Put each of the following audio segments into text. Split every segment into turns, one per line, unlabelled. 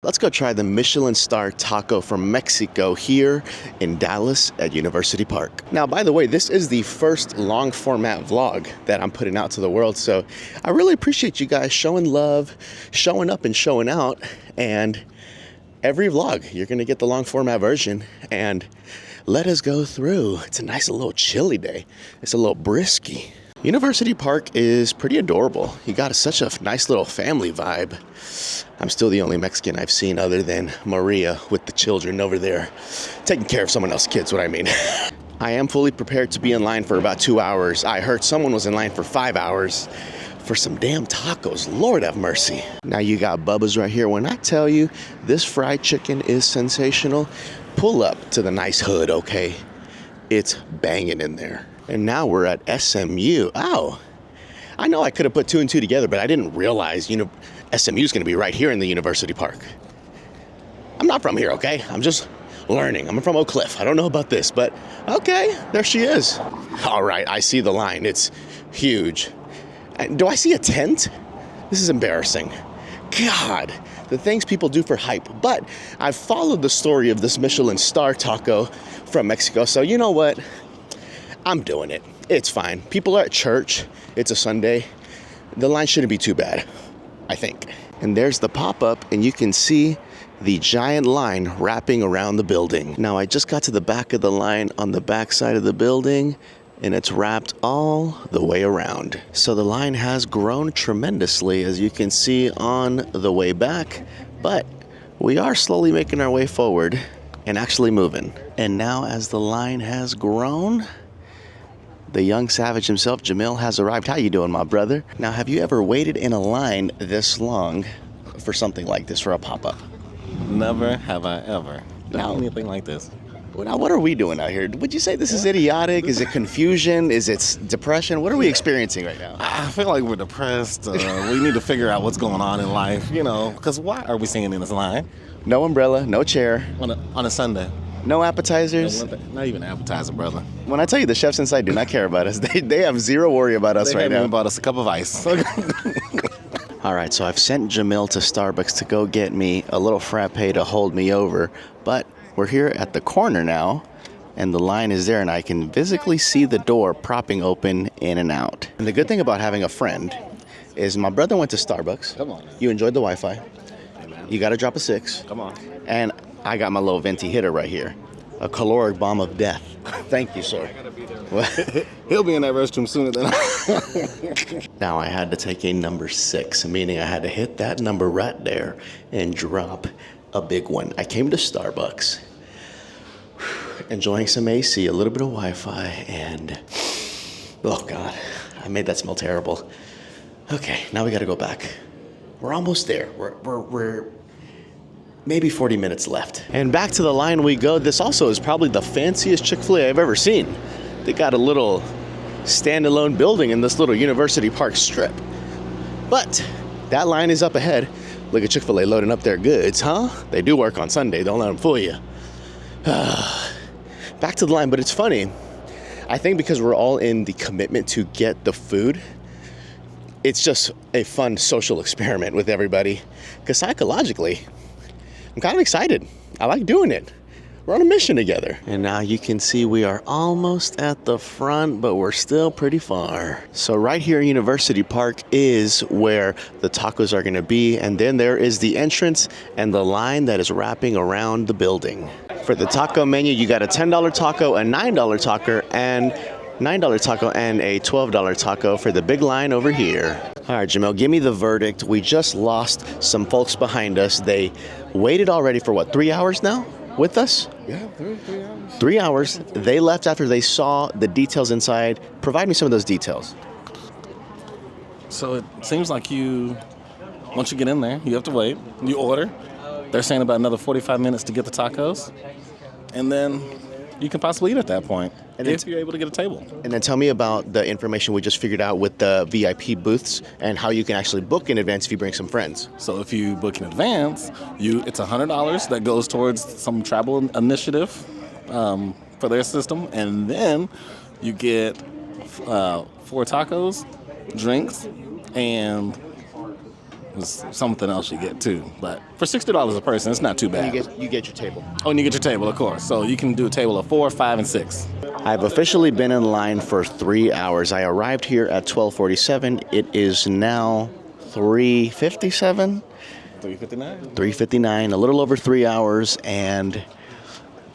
Let's go try the Michelin star taco from Mexico here in Dallas at University Park. Now, by the way, this is the first long format vlog that I'm putting out to the world. So I really appreciate you guys showing love, showing up and showing out. And every vlog, you're gonna get the long format version and let us go through. It's a nice little chilly day. It's a little brisky. University Park is pretty adorable. You got such a nice little family vibe. I'm still the only Mexican I've seen other than Maria with the children over there, taking care of someone else's kids, what I mean. I am fully prepared to be in line for about 2 hours. I heard someone was in line for 5 hours for some damn tacos. Lord have mercy. Now you got Bubba's right here. When I tell you this fried chicken is sensational, pull up to the nice hood, okay? It's banging in there. And now we're at SMU. Oh, I know I could have put 2 and 2 together, but I didn't realize, SMU is going to be right here in the University Park. I'm not from here, okay? I'm just learning. I'm from Oak Cliff. I don't know about this, but okay, there she is. All right, I see the line. It's huge. Do I see a tent? This is embarrassing. God, the things people do for hype. But I've followed the story of this Michelin star taco from Mexico, so you know what? I'm doing it. It's fine. People are at church. It's a Sunday. The line shouldn't be too bad, I think. And there's the pop-up, and you can see the giant line wrapping around the building. Now, I just got to the back of the line on the back side of the building, and it's wrapped all the way around. So the line has grown tremendously, as you can see on the way back, but we are slowly making our way forward and actually moving. And now as the line has grown, the young savage himself, Jamil, has arrived. How you doing, my brother? Now, have you ever waited in a line this long for something like this, for a pop-up?
Never have I ever done anything like this.
Now, what are we doing out here? Would you say this is idiotic? Is it confusion? Is it depression? What are we experiencing right now?
I feel like we're depressed. We need to figure out what's going on in life, because why are we singing in this line?
No umbrella, no chair.
On a Sunday.
No appetizers.
Not even appetizer, brother.
When I tell you the chefs inside do not care about us, they have zero worry about us right now.
They haven't even bought us a cup of ice.
All right, so I've sent Jamil to Starbucks to go get me a little frappe to hold me over, but we're here at the corner now, and the line is there, and I can physically see the door propping open in and out. And the good thing about having a friend is my brother went to Starbucks.
Come on.
You enjoyed the Wi-Fi.
Hey, man.
You got to drop a 6.
Come on.
And I got my little venti hitter right here. A caloric bomb of death. Thank you, sir.
He'll be in that restroom sooner than I.
Now I had to take a number 6, meaning I had to hit that number right there and drop a big one. I came to Starbucks, enjoying some AC, a little bit of Wi-Fi, and oh God, I made that smell terrible. Okay, now we got to go back. We're almost there. We're maybe 40 minutes left. And back to the line we go. This also is probably the fanciest Chick-fil-A I've ever seen. They got a little standalone building in this little University Park strip. But that line is up ahead. Look at Chick-fil-A loading up their goods, huh? They do work on Sunday. Don't let them fool you. Back to the line, but it's funny. I think because we're all in the commitment to get the food, it's just a fun social experiment with everybody. Because psychologically, I'm kind of excited. I like doing it. We're on a mission together. And now you can see we are almost at the front, but we're still pretty far. So right here in University Park is where the tacos are gonna be. And then there is the entrance and the line that is wrapping around the building. For the taco menu, you got a $10 taco, a $9 taco, and $9 taco and a $12 taco for the big line over here. All right, Jamel, give me the verdict. We just lost some folks behind us. They waited already for 3 hours now with us?
Yeah, 3 hours.
3 hours. They left after they saw the details inside. Provide me some of those details.
So it seems like once you get in there, you have to wait. You order. They're saying about another 45 minutes to get the tacos. And then you can possibly eat at that point, if you're able to get a table.
And then tell me about the information we just figured out with the VIP booths and how you can actually book in advance if you bring some friends.
So if you book in advance, it's $100 that goes towards some travel initiative for their system. And then you get 4 tacos, drinks, and It's something else you get too. But for $60 a person, it's not too bad.
You get your table.
Oh, and you get your table, of course. So you can do a table of 4, 5, and 6.
I've officially been in line for 3 hours. I arrived here at 12:47. It is now 3:57.
359.
3:59, a little over 3 hours, and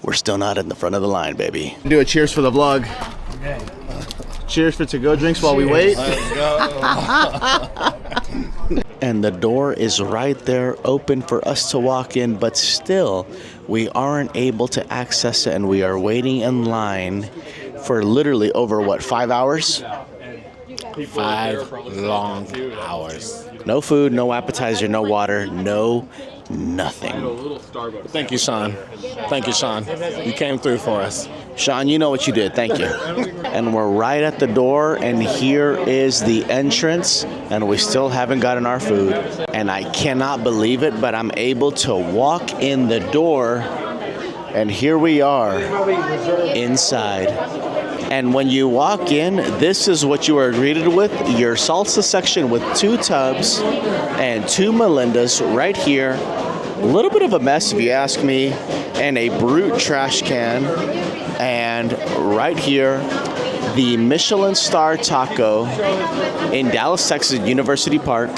we're still not in the front of the line, baby. Do a cheers for the vlog.
Okay.
Cheers for to-go drinks while we wait.
Let's go.
And the door is right there open for us to walk in, but still we aren't able to access it, and we are waiting in line for literally over, what, 5 hours?
5 long hours.
No food, no appetizer, no water, no nothing.
Thank you, Sean. Thank you, Sean. You came through for us.
Sean, you know what you did. Thank you. And we're right at the door, and here is the entrance, and we still haven't gotten our food. And I cannot believe it, but I'm able to walk in the door, and here we are inside. And when you walk in, this is what you are greeted with: your salsa section with 2 tubs and 2 Melindas right here. A little bit of a mess if you ask me, and a Brute trash can. And right here, the Michelin Star Taco in Dallas, Texas, University Park.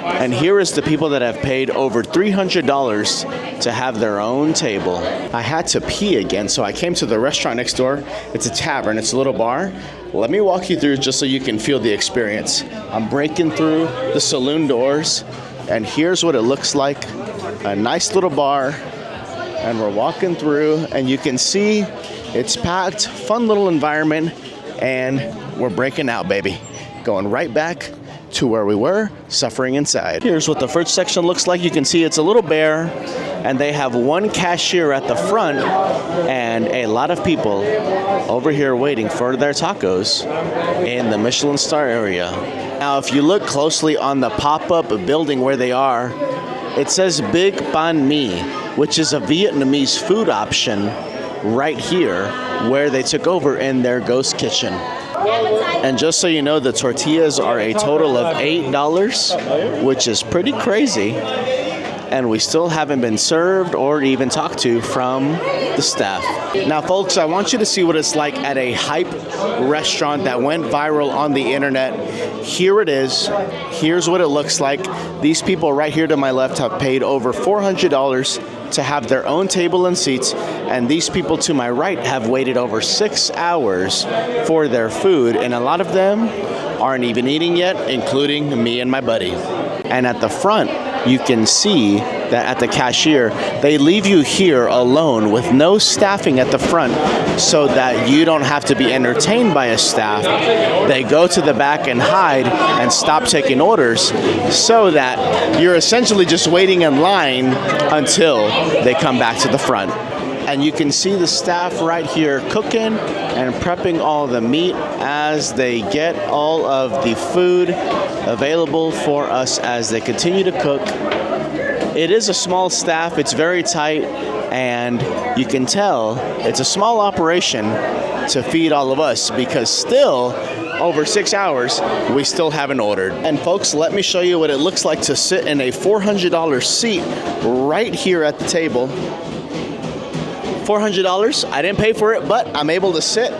And here is the people that have paid over $300 to have their own table. I had to pee again, so I came to the restaurant next door. It's a tavern, it's a little bar. Let me walk you through just so you can feel the experience. I'm breaking through the saloon doors, and here's what it looks like. A nice little bar, and we're walking through, and you can see it's packed, fun little environment, and we're breaking out, baby. Going right back to where we were, suffering inside. Here's what the fridge section looks like. You can see it's a little bare, and they have 1 cashier at the front and a lot of people over here waiting for their tacos in the Michelin Star area. Now, if you look closely on the pop-up building where they are, it says Big Banh Mi, which is a Vietnamese food option right here where they took over in their ghost kitchen. And just so you know, the tortillas are a total of $8, which is pretty crazy. And we still haven't been served or even talked to from the staff. Now, folks, I want you to see what it's like at a hype restaurant that went viral on the internet. Here it is. Here's what it looks like. These people right here to my left have paid over $400 to have their own table and seats, and these people to my right have waited over 6 hours for their food, and a lot of them aren't even eating yet, including me and my buddy. And at the front, you can see that at the cashier, they leave you here alone with no staffing at the front so that you don't have to be entertained by a staff. They go to the back and hide and stop taking orders so that you're essentially just waiting in line until they come back to the front. And you can see the staff right here cooking and prepping all the meat as they get all of the food available for us as they continue to cook. It is a small staff, it's very tight, and you can tell it's a small operation to feed all of us because still, over 6 hours, we still haven't ordered. And folks, let me show you what it looks like to sit in a $400 seat right here at the table. $400, I didn't pay for it, but I'm able to sit,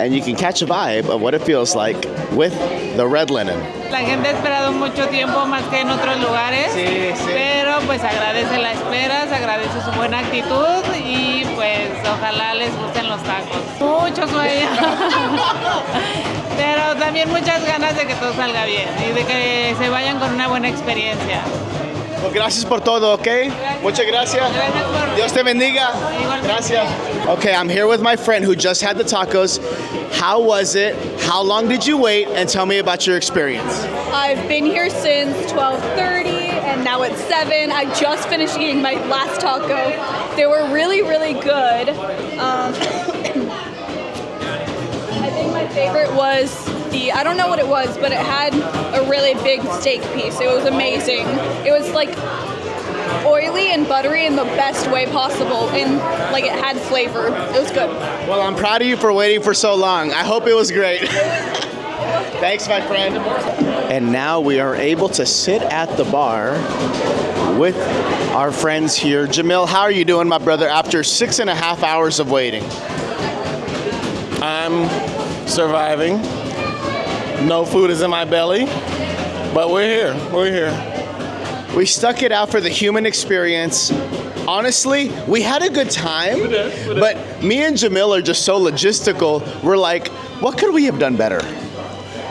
and you can catch a vibe of what it feels like with the red linen.
La gente ha esperado mucho tiempo más que en otros lugares, pero pues agradece la espera, se agradece su buena actitud y pues ojalá les gusten los tacos. Mucho sueño, pero también muchas ganas de que todo salga bien y de que se vayan con una buena experiencia.
Well, gracias por todo, okay? Muchas gracias. Dios te bendiga. Gracias. Okay, I'm here with my friend who just had the tacos. How was it? How long did you wait? And tell me about your experience.
I've been here since 12:30 and now it's 7. I just finished eating my last taco. They were really, really good. I think my favorite was I don't know what it was, but it had a really big steak piece. It was amazing. It was like oily and buttery in the best way possible, and like it had flavor. It was good.
Well, I'm proud of you for waiting for so long. I hope it was great. Thanks, my friend. And now we are able to sit at the bar with our friends here. Jamil, how are you doing, my brother, after 6.5 hours of waiting?
I'm surviving. No food is in my belly, but we're here. We're here.
We stuck it out for the human experience. Honestly, we had a good time, but me and Jamil are just so logistical. We're like, what could we have done better?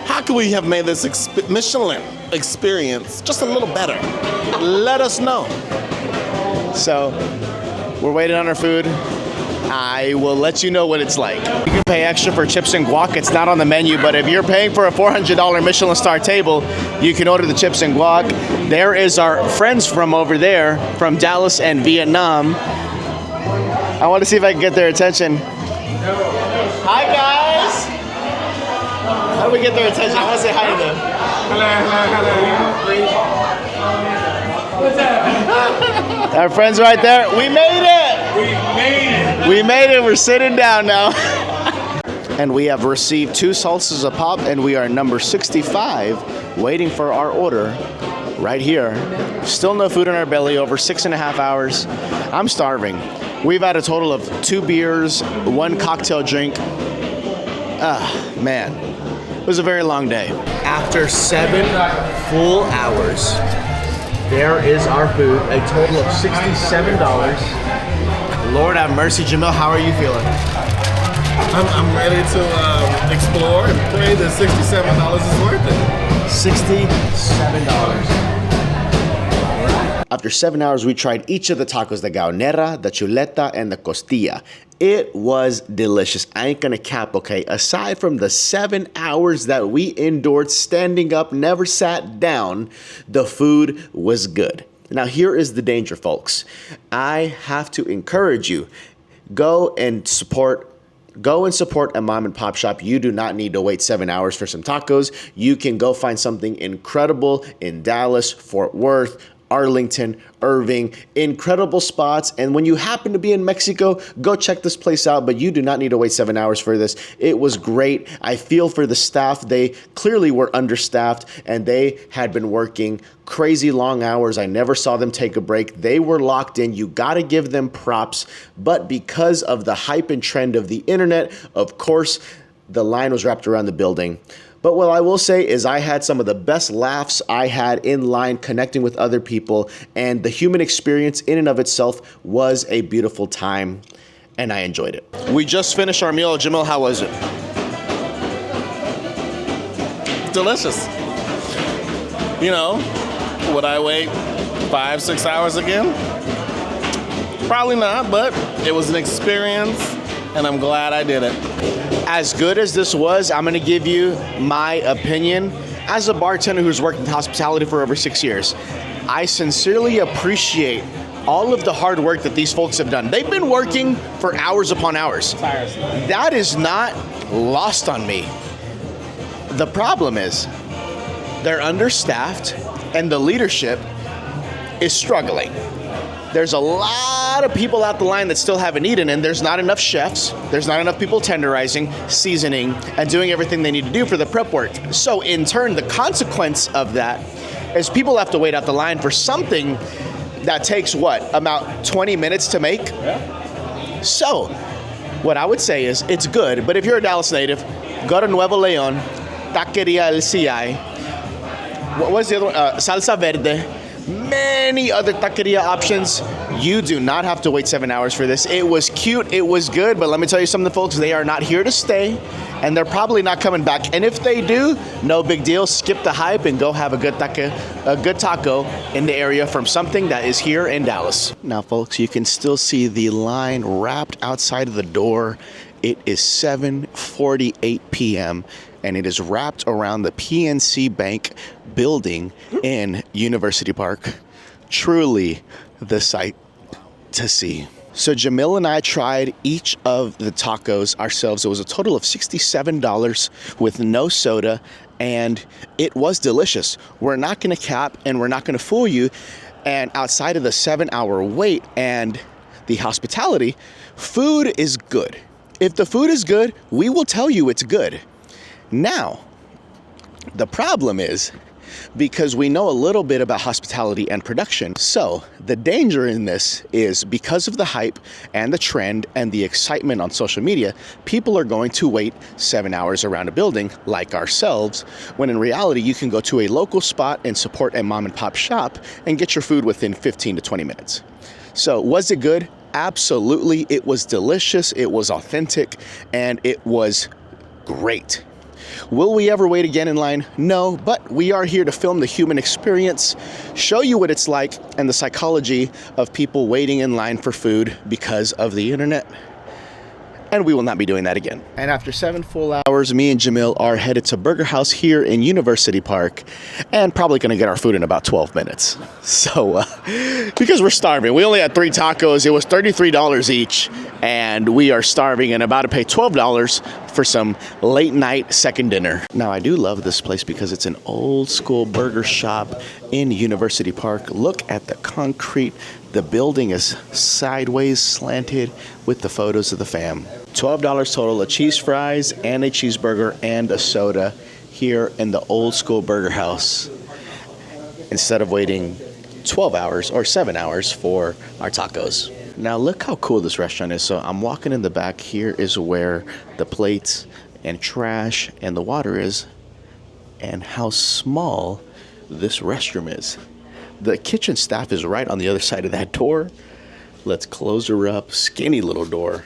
How could we have made this Michelin experience just a little better? Let us know.
So, we're waiting on our food. I will let you know what it's like. You can pay extra for chips and guac. It's not on the menu, but if you're paying for a $400 Michelin star table, you can order the chips and guac. There is our friends from over there, from Dallas and Vietnam. I want to see if I can get their attention. Hi, guys. How do we get their attention? I want to say hi to them. Hello. Our friends right there. We made it. We made it. We're sitting down now. And we have received 2 salsas a pop, and we are number 65, waiting for our order right here. Still no food in our belly, over 6.5 hours. I'm starving. We've had a total of 2 beers, 1 cocktail drink. Man, it was a very long day. After 7 full hours, there is our food, a total of $67. Lord have mercy, Jamil, how are you feeling?
I'm ready to explore and pray that $67 is worth it.
$67. After 7 hours, we tried each of the tacos, the gaonera, the chuleta, and the costilla. It was delicious. I ain't gonna cap, okay? Aside from the 7 hours that we endured standing up, never sat down, the food was good. Now, here is the danger, folks. I have to encourage you, go and support a mom and pop shop. You do not need to wait 7 hours for some tacos. You can go find something incredible in Dallas, Fort Worth, Arlington, Irving, incredible spots. And when you happen to be in Mexico, go check this place out, but you do not need to wait 7 hours for this. It was great. I feel for the staff. They clearly were understaffed and they had been working crazy long hours. I never saw them take a break. They were locked in. You got to give them props. But because of the hype and trend of the internet, of course, the line was wrapped around the building. But what I will say is I had some of the best laughs I had in line connecting with other people, and the human experience in and of itself was a beautiful time, and I enjoyed it. We just finished our meal. Jamil, how was it?
Delicious. You know, would I wait 5-6 hours again? Probably not, but it was an experience, and I'm glad I did it.
As good as this was, I'm gonna give you my opinion. As a bartender who's worked in hospitality for over 6 years, I sincerely appreciate all of the hard work that these folks have done. They've been working for hours upon hours. That is not lost on me. The problem is they're understaffed and the leadership is struggling. There's a lot of people out the line that still haven't eaten, and there's not enough chefs. There's not enough people tenderizing, seasoning, and doing everything they need to do for the prep work. So in turn, the consequence of that is people have to wait out the line for something that takes about 20 minutes to make? Yeah. So what I would say is it's good, but if you're a Dallas native, go to Nuevo Leon, Taqueria El CI. What was the other one? Salsa Verde. Many other taqueria options. You do not have to wait 7 hours for this. It was cute, it was good, but let me tell you something, folks, they are not here to stay, and they're probably not coming back. And if they do, no big deal. Skip the hype and go have a good taco in the area from something that is here in Dallas. Now, folks, you can still see the line wrapped outside of the door. It is 7:48 p.m. and it is wrapped around the PNC Bank building in University Park. Truly the sight to see. So Jamil and I tried each of the tacos ourselves. It was a total of $67 with no soda, and it was delicious. We're not gonna cap and we're not gonna fool you. And outside of the 7-hour wait and the hospitality, food is good. If the food is good, we will tell you it's good. Now, The problem is, because we know a little bit about hospitality and production. So the danger in this is because of the hype and the trend and the excitement on social media, people are going to wait 7 hours around a building like ourselves, when in reality you can go to a local spot and support a mom and pop shop and get your food within 15 to 20 minutes. So was it good? Absolutely. It was delicious, it was authentic, and it was great. Will we ever wait again in line? No, but we are here to film the human experience, show you what it's like and the psychology of people waiting in line for food because of the internet. And we will not be doing that again. And after 7 full hours, me and Jamil are headed to Burger House here in University Park, and probably gonna get our food in about 12 minutes. So, because we're starving. We only had 3 tacos. It was $33 each, and we are starving and about to pay $12 for some late night second dinner. Now, I do love this place because it's an old school burger shop in University Park. Look at the concrete. The building is sideways slanted with the photos of the fam. $12 total, a cheese fries and a cheeseburger and a soda here in the old school Burger House, instead of waiting 12 hours or 7 hours for our tacos. Now look how cool this restaurant is. So I'm walking in the back. Here is where the plates and trash and the water is, and how small this restroom is. The kitchen staff is right on the other side of that door. Let's close her up. Skinny little door.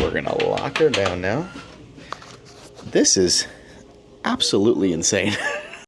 We're gonna lock her down now. This is absolutely insane.